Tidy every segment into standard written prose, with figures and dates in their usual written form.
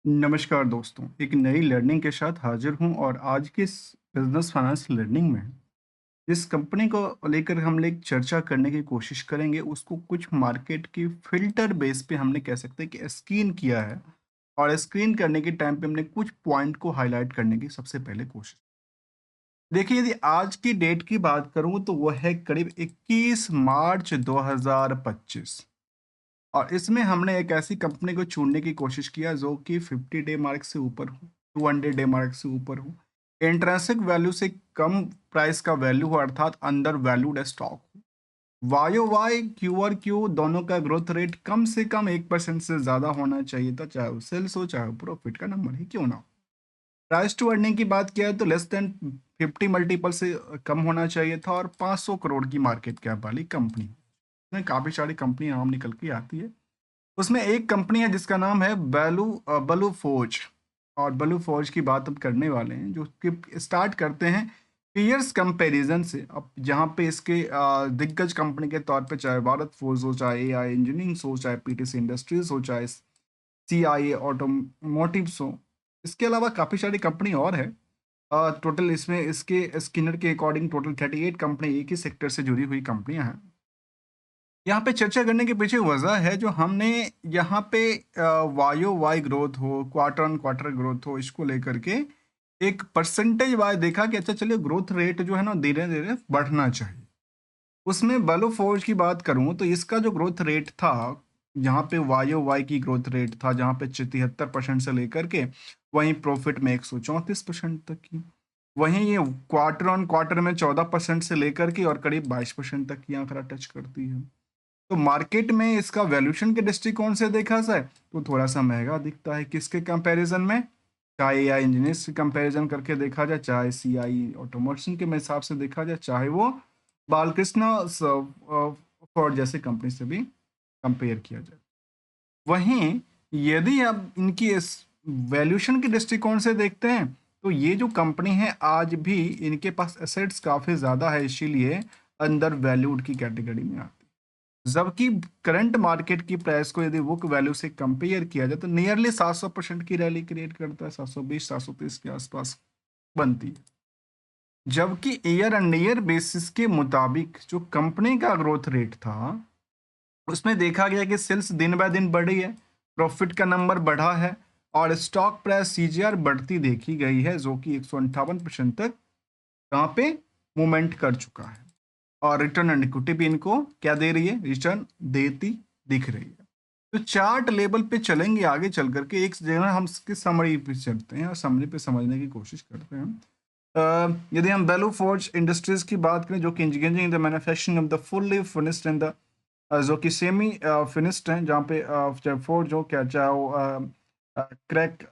नमस्कार दोस्तों, एक नई लर्निंग के साथ हाजिर हूँ और आज के इस बिजनेस फाइनेंस लर्निंग में जिस कंपनी को लेकर हम लोग चर्चा करने की कोशिश करेंगे उसको कुछ मार्केट की फिल्टर बेस पे हमने कह सकते हैं कि स्क्रीन किया है। और स्क्रीन करने के टाइम पे हमने कुछ पॉइंट को हाईलाइट करने की सबसे पहले कोशिश। देखिए, यदि आज की डेट की बात करूँ तो वह है करीब 21 मार्च 2025। और इसमें हमने एक ऐसी कंपनी को चुनने की कोशिश किया जो कि 50 डे मार्क से ऊपर हो, 200 डे मार्क से ऊपर हो, इंट्रिंसिक वैल्यू से कम प्राइस का वैल्यू हो, अर्थात अंडर वैल्यूड स्टॉक हो, Y O Y Q R Q दोनों का ग्रोथ रेट कम से कम 1% से ज़्यादा होना चाहिए था, चाहे वो सेल्स हो चाहे वो प्रॉफिट का नंबर ही क्यों ना हो। प्राइस टू अर्निंग की बात किया है तो लेस देन 50 मल्टीपल से कम होना चाहिए था, और 500 करोड़ की मार्केट कैप वाली कंपनी। इसमें काफ़ी सारी कंपनी नाम निकल के आती है। उसमें एक कंपनी है जिसका नाम है बलू फोर्ज। और बलू फोर्ज की बात अब करने वाले हैं, जो कि स्टार्ट करते हैं पीयर्स कंपैरिजन से। अब जहाँ पे इसके दिग्गज कंपनी के तौर पे चाहे भारत फोर्ज हो, चाहे एआई इंजीनियरिंग हो, चाहे पीटीसी इंडस्ट्रीज हो, चाहे सीआईए ऑटोमोटिव्स हो, इसके अलावा काफ़ी सारी कंपनी और है। टोटल इसमें इसके स्किनर के अकॉर्डिंग टोटल 38 कंपनी एक ही सेक्टर से जुड़ी हुई कंपनियां हैं। यहाँ पे चर्चा करने के पीछे वजह है जो हमने यहाँ पे वायो वाई ग्रोथ हो, क्वार्टर ऑन क्वार्टर ग्रोथ हो, इसको लेकर के एक परसेंटेज वाइज देखा कि अच्छा चलिए ग्रोथ रेट जो है ना धीरे धीरे बढ़ना चाहिए। उसमें बलो फोर्ज की बात करूं तो इसका जो ग्रोथ रेट था, यहाँ पे वायो वाई की ग्रोथ रेट था जहाँ पे 73% से लेकर के वहीं प्रॉफिट में 134% तक की। वहीं ये क्वार्टर ऑन क्वार्टर में 14% से लेकर के और करीब 22% तक की आंकड़ा टच करती है। तो मार्केट में इसका वैल्यूएशन के दृष्टिकोण से देखा जाए तो थोड़ा सा महंगा दिखता है। किसके कंपैरिजन में? चाहे एआई इंजीनियर्स से कंपैरिजन करके देखा जाए, चाहे सीआई ऑटोमेशन के हिसाब से देखा जाए, चाहे वो बालकृष्ण फोर्ड जैसे कंपनी से भी कंपेयर किया जाए। वहीं यदि आप इनकी इस वैल्यूएशन के दृष्टिकोण से देखते हैं तो ये जो कंपनी है आज भी इनके पास एसेट्स काफी ज्यादा है, इसीलिए अंडर वैल्यूड की कैटेगरी में आती है। जबकि करंट मार्केट की प्राइस को यदि बुक वैल्यू से कंपेयर किया जाए तो नियरली 700% की रैली क्रिएट करता है, 720 730 के आसपास बनती है। जबकि ईयर एंड ईयर बेसिस के मुताबिक जो कंपनी का ग्रोथ रेट था उसमें देखा गया कि सेल्स दिन बाय दिन बढ़ी है, प्रॉफिट का नंबर बढ़ा है, और स्टॉक प्राइस सीजीआर बढ़ती देखी गई है जो कि 158% तक कहाँ पे मूवमेंट कर चुका है। और रिटर्न ऑन इक्विटी भी इनको क्या दे रही है? रिटर्न देती दिख रही है। तो चार्ट लेवल पे चलेंगे आगे चल करके, एक जगह हम इसकी समरी पे चलते हैं और समरी पे समझने की कोशिश करते हैं। यदि हम वैल्यू फोर्ज इंडस्ट्रीज की बात करें जो कि engineering in the manufacturing of the fully finished in the जो कि सेमी फिनिश्ड हैं, जहाँ पे चाहे फोर्ज हो क्या चाहे वो क्रैक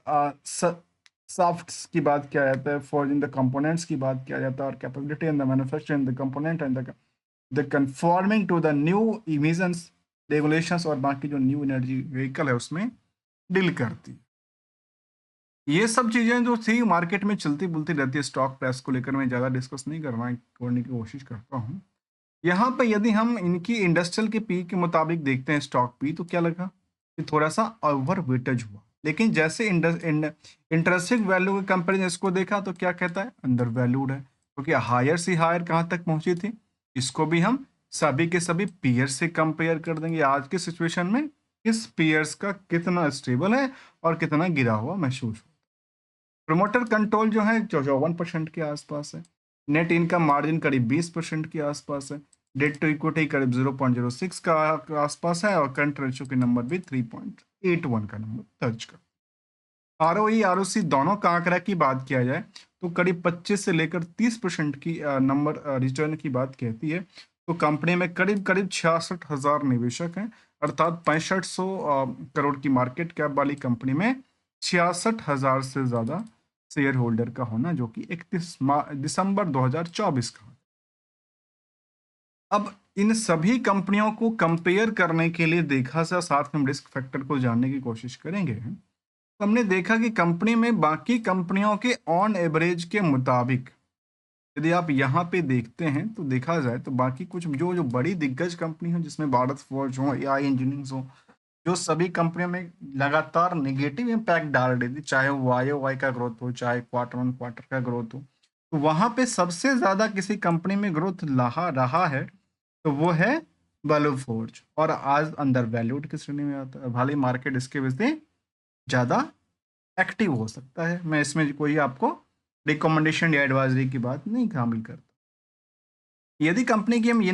सॉफ्ट्स की बात किया जाता है, फोर्ज इन द कंपोनेंट्स की बात किया जाता है, और capability in the manufacturing the component and the conforming to the new emissions regulations और बाकी जो न्यू एनर्जी व्हीकल है उसमें डील करती है। ये सब चीज़ें जो थी मार्केट में चलती बुलती रहती है, स्टॉक प्राइस को लेकर मैं ज़्यादा डिस्कस नहीं करने की कोशिश करता हूँ। यहाँ पे यदि हम इनकी इंडस्ट्रियल के पी के मुताबिक देखते हैं स्टॉक पी, तो क्या लगा कि थोड़ा सा ओवर वेटेज हुआ। लेकिन जैसे इंटरेस्टिंग वैल्यू के कंपेरिजन इसको देखा तो क्या कहता है? अंडर वैल्यूड है, क्योंकि हायर से हायर कहाँ तक पहुंची थी। इसको भी हम सभी के सभी पीयर्स से कंपेयर कर देंगे आज के सिचुएशन में किस पीयर्स का कितना स्टेबल है और कितना गिरा हुआ महसूस हो। प्रोमोटर कंट्रोल जो है 54% के आसपास है। नेट इनकम मार्जिन करीब 20% के आसपास है। डेट टू इक्विटी करीब 0.06 का आसपास है, और करंट रेशियो के नंबर भी 3.81 का नंबर दर्ज कर। आरओई आरओसी दोनों का आंकड़ा की बात किया जाए तो करीब 25 से लेकर 30% की नंबर रिटर्न की बात कहती है। तो कंपनी में करीब करीब 66,000 निवेशक हैं, अर्थात 6500 करोड़ की मार्केट कैप वाली कंपनी में 66,000 से ज्यादा शेयर होल्डर का होना, जो कि 31 दिसंबर 2024 का। अब इन सभी कंपनियों को कंपेयर करने के लिए देखा जा, साथ में हम रिस्क फैक्टर को जानने की कोशिश करेंगे। तो हमने देखा कि कंपनी में बाकी कंपनियों के ऑन एवरेज के मुताबिक यदि आप यहाँ पे देखते हैं तो देखा जाए तो बाकी कुछ जो जो बड़ी दिग्गज कंपनी हो जिसमें भारत फोर्ज हो, एआई इंजीनियरिंग हो, जो सभी कंपनियों में लगातार नेगेटिव इम्पैक्ट डाल रही थी, चाहे वो वाई का ग्रोथ हो, चाहे क्वार्टर वन क्वार्टर का ग्रोथ हो। तो वहाँ पे सबसे ज़्यादा किसी कंपनी में ग्रोथ रहा रहा है, तो वो है वैल्यू फोर्ज, और आज अंडर वैल्यूड की श्रेणी में आता है। भले ही मार्केट इसके वजह से ज़्यादा एक्टिव हो सकता है, मैं इसमें कोई आपको रिकमेंडेशन या एडवाइजरी की बात नहीं शामिल करता। यदि कंपनी की हम ये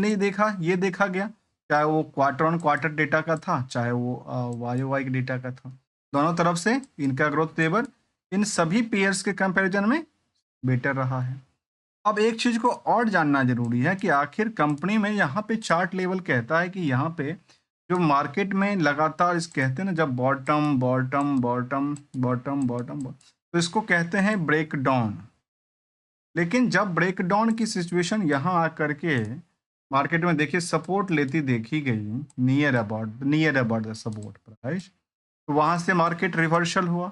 देखा गया, चाहे वो क्वार्टर ऑन क्वार्टर डेटा का था, चाहे वो वाई वाई डेटा का था, दोनों तरफ से इनका ग्रोथ लेवल इन सभी पेयर्स के कंपैरिजन में बेटर रहा है। अब एक चीज को और जानना जरूरी है कि आखिर कंपनी में यहाँ पे चार्ट लेवल कहता है कि यहाँ पे जो मार्केट में लगातार इस कहते हैं ना, जब bottom bottom bottom bottom bottom, तो इसको कहते हैं ब्रेक डाउन। लेकिन जब ब्रेक डाउन की सिचुएशन यहाँ आकर के मार्केट में देखिए सपोर्ट लेती देखी गई, near about the support price, तो वहां से मार्केट रिवर्सल हुआ।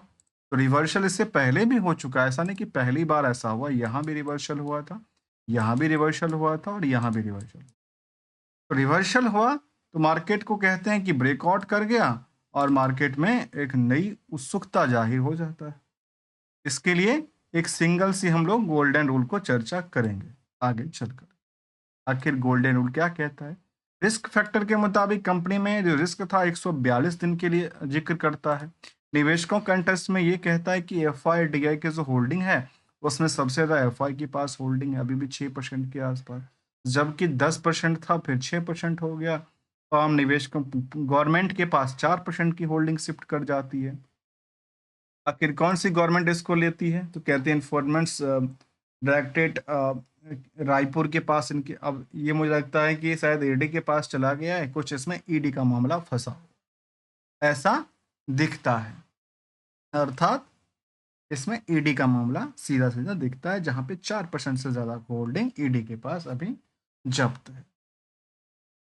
तो रिवर्सल इससे पहले भी हो चुका है, ऐसा नहीं कि पहली बार ऐसा हुआ, यहाँ भी रिवर्सल हुआ था, यहाँ भी रिवर्सल हुआ था, और यहाँ भी रिवर्सल। तो रिवर्सल हुआ तो मार्केट को कहते हैं कि ब्रेकआउट कर गया, और मार्केट में एक नई उत्सुकता जाहिर हो जाता है। इसके लिए एक सिंगल सी हम लोग गोल्डन रूल को चर्चा करेंगे आगे चलकर। आखिर गोल्डन रूल क्या कहता है? रिस्क फैक्टर के मुताबिक कंपनी में जो रिस्क था 142 दिन के लिए जिक्र करता है। निवेशकों का इंटरेस्ट में ये कहता है कि एफ आई डी आई की जो होल्डिंग है, उसमें सबसे ज़्यादा एफ आई के पास होल्डिंग है, अभी भी 6% के आसपास, जबकि 10% था, फिर 6% हो गया। तो आम निवेशकों गवर्नमेंट के पास 4% की होल्डिंग शिफ्ट कर जाती है। आखिर कौन सी गवर्नमेंट इसको लेती है? तो कहते हैं इन्फोर्समेंट डायरेक्टरेट रायपुर के पास इनके, अब ये मुझे लगता है कि शायद ईडी के पास चला गया है, कुछ इसमें ईडी का मामला फंसा ऐसा दिखता है। अर्थात इसमें ईडी का मामला सीधा सीधा दिखता है, जहां पे 4% से ज्यादा होल्डिंग ईडी के पास अभी जब्त है।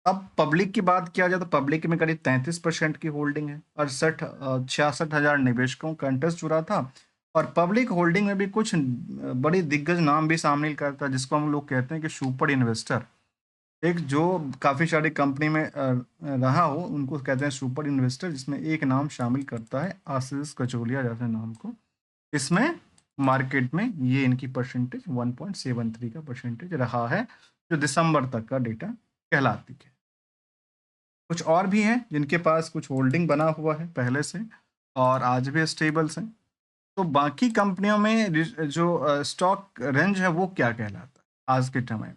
अब पब्लिक की बात किया जाए तो पब्लिक में करीब 33% की होल्डिंग है, 66,000 निवेशकों का इंटरेस्ट जुड़ा था। और पब्लिक होल्डिंग में भी कुछ बड़ी दिग्गज नाम भी शामिल करता है, जिसको हम लोग कहते हैं कि सुपर इन्वेस्टर। एक जो काफ़ी सारी कंपनी में रहा हो, उनको कहते हैं सुपर इन्वेस्टर, जिसमें एक नाम शामिल करता है आशीष कचोलिया जैसे नाम को। इसमें मार्केट में ये इनकी परसेंटेज 1.73 का परसेंटेज रहा है, जो दिसंबर तक का डेटा कहलाती है। कुछ और भी हैं जिनके पास कुछ होल्डिंग बना हुआ है पहले से, और आज भी स्टेबल्स हैं। तो बाकी कंपनियों में जो स्टॉक रेंज है वो क्या कहलाता है आज के समय में?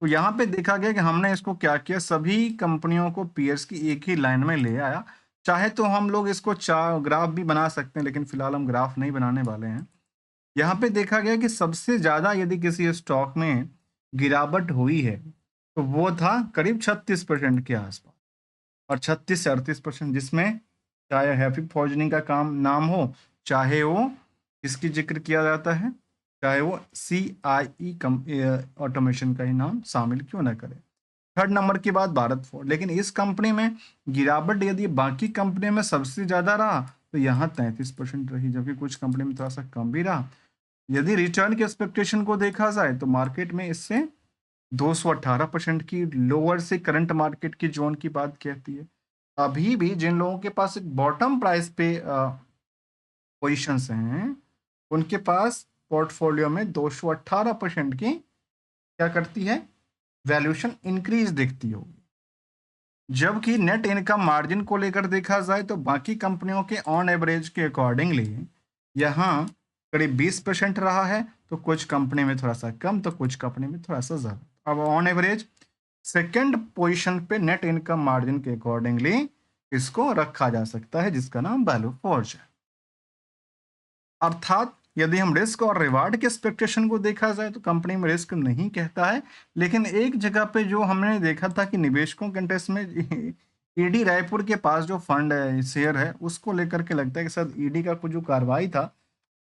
तो यहाँ पे देखा गया कि हमने इसको क्या किया, सभी कंपनियों को पीयर्स की एक ही लाइन में ले आया। चाहे तो हम लोग इसको ग्राफ भी बना सकते हैं, लेकिन फिलहाल हम ग्राफ नहीं बनाने वाले हैं। यहाँ पे देखा गया कि सबसे ज़्यादा यदि किसी स्टॉक में गिरावट हुई है, तो वो था करीब 36% के आसपास, और 36 से 38%, जिसमें चाहे हैफिक पॉइजनिंग का काम नाम हो, चाहे वो इसकी जिक्र किया जाता है, चाहे वो CIE ऑटोमेशन का ही नाम शामिल क्यों ना करें। थर्ड नंबर की बात भारत फोर्ज, लेकिन इस कंपनी में गिरावट यदि बाकी कंपनियों में सबसे ज़्यादा रहा, तो यहाँ 33% रही, जबकि कुछ कंपनी में थोड़ा सा कम भी रहा। यदि रिटर्न के एक्सपेक्टेशन को देखा जाए तो मार्केट में इससे 218% की लोअर से करंट मार्केट की जोन की बात कहती है। अभी भी जिन लोगों के पास एक बॉटम प्राइस पे पोजीशंस हैं, उनके पास पोर्टफोलियो में 218% की क्या करती है, वैल्यूएशन इंक्रीज दिखती होगी। जबकि नेट इनकम मार्जिन को लेकर देखा जाए तो बाकी कंपनियों के ऑन एवरेज के अकॉर्डिंगली यहाँ करीब 20% रहा है, तो कुछ कंपनी में थोड़ा सा कम, तो कुछ कंपनी में थोड़ा सा ज़्यादा। अब ऑन एवरेज सेकेंड पोजीशन पे नेट इनकम मार्जिन के अकॉर्डिंगली इसको रखा जा सकता है, जिसका नाम वैल्यू फोर्ज है। अर्थात यदि हम रिस्क और रिवार्ड के एक्सपेक्टेशन को देखा जाए तो कंपनी में रिस्क नहीं कहता है, लेकिन एक जगह पे जो हमने देखा था कि निवेशकों के इंटरेस्ट में ईडी रायपुर के पास जो फंड है, शेयर है, उसको लेकर के लगता है कि शायद ईडी का कुछ जो कार्रवाई था,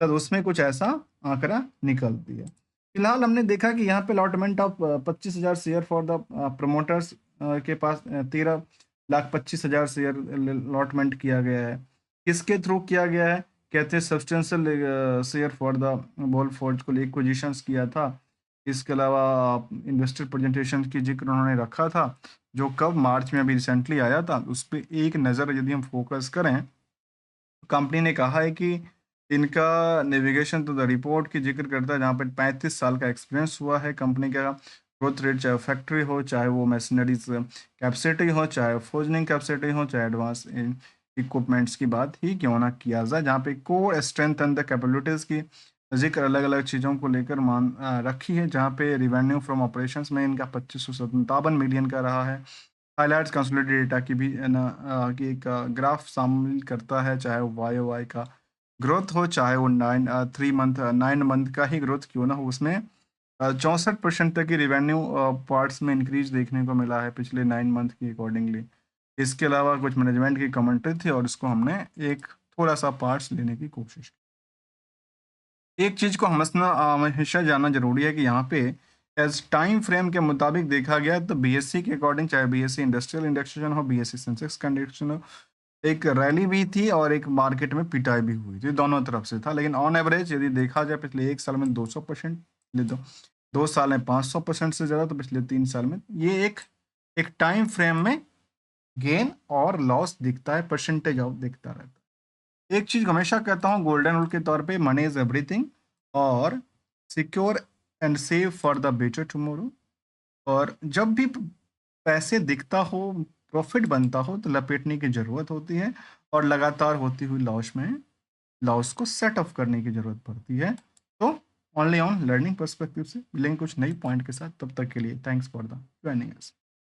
शायद उसमें कुछ ऐसा आंकड़ा निकलती है। फिलहाल हमने देखा कि यहाँ पे allotment of 25,000 share for the promoters के पास 13,25,000 शेयर अलॉटमेंट किया गया है। किसके थ्रू किया गया है? कहते हैं substantial share for the ball forge को एक्विजिशंस किया था, इसके अलावा इन्वेस्टर प्रेजेंटेशन की जिक्र उन्होंने रखा था, जो कब मार्च में अभी रिसेंटली आया था, उस पे एक नज़र यदि हम फोकस करें, कंपनी ने कहा है कि इनका नेविगेशन टू द रिपोर्ट की जिक्र करता है, जहाँ पे 35 साल का एक्सपीरियंस हुआ है कंपनी का। ग्रोथ रेट चाहे फैक्ट्री हो, चाहे वो मशीनरीज कैपेसिटी हो, चाहे फोजनिंग कैपेसिटी हो, चाहे एडवांस इक्विपमेंट्स की बात ही क्यों ना किया जाए, जहाँ पे core strength and the capabilities की जिक्र अलग अलग चीज़ों को लेकर रखी है, जहाँ पे रिवेन्यू फ्रॉम ऑपरेशंस में इनका 2557 मिलियन का रहा है। हाइलाइट्स कंसोलिडेटेड डेटा की भी की एक ग्राफ शामिल करता है, चाहे वो वाई ओ वाई का ग्रोथ हो, चाहे वो 9 मंथ का ही ग्रोथ क्यों ना हो, उसमें 64% तक की रिवेन्यू पार्ट्स में इंक्रीज देखने को मिला है पिछले 9 मंथ की अकॉर्डिंगली। इसके अलावा कुछ मैनेजमेंट की कमेंट्री थी और इसको हमने एक थोड़ा सा पार्ट्स लेने की कोशिश की। एक चीज़ को हमेशा जानना जरूरी है कि यहाँ पे एज टाइम फ्रेम के मुताबिक देखा गया तो बीएससी के अकॉर्डिंग, चाहे बीएससी इंडस्ट्रियल इंडेक्सेशन हो, बीएससी सेंसेक्स का इंडेक्सेशन हो, एक रैली भी थी और एक मार्केट में पिटाई भी हुई थी, दोनों तरफ से था। लेकिन ऑन एवरेज यदि देखा जाए पिछले 1 साल में 200%, ले दो 2 साल में 500% से ज़्यादा, तो पिछले 3 साल में ये एक टाइम फ्रेम में गेन और लॉस दिखता है, परसेंटेज ऑफ दिखता रहता है। एक चीज़ हमेशा कहता हूँ गोल्डन रूल के तौर पे, मनी इज एवरीथिंग, और secure and save for the better tomorrow. और जब भी पैसे दिखता हो, प्रॉफिट बनता हो, तो लपेटने की ज़रूरत होती है और लगातार होती हुई लॉस को सेट ऑफ करने की ज़रूरत पड़ती है। तो ओनली ऑन लर्निंग पर्सपेक्टिव से मिलेंगे कुछ नई पॉइंट के साथ, तब तक के लिए thanks for the joining us.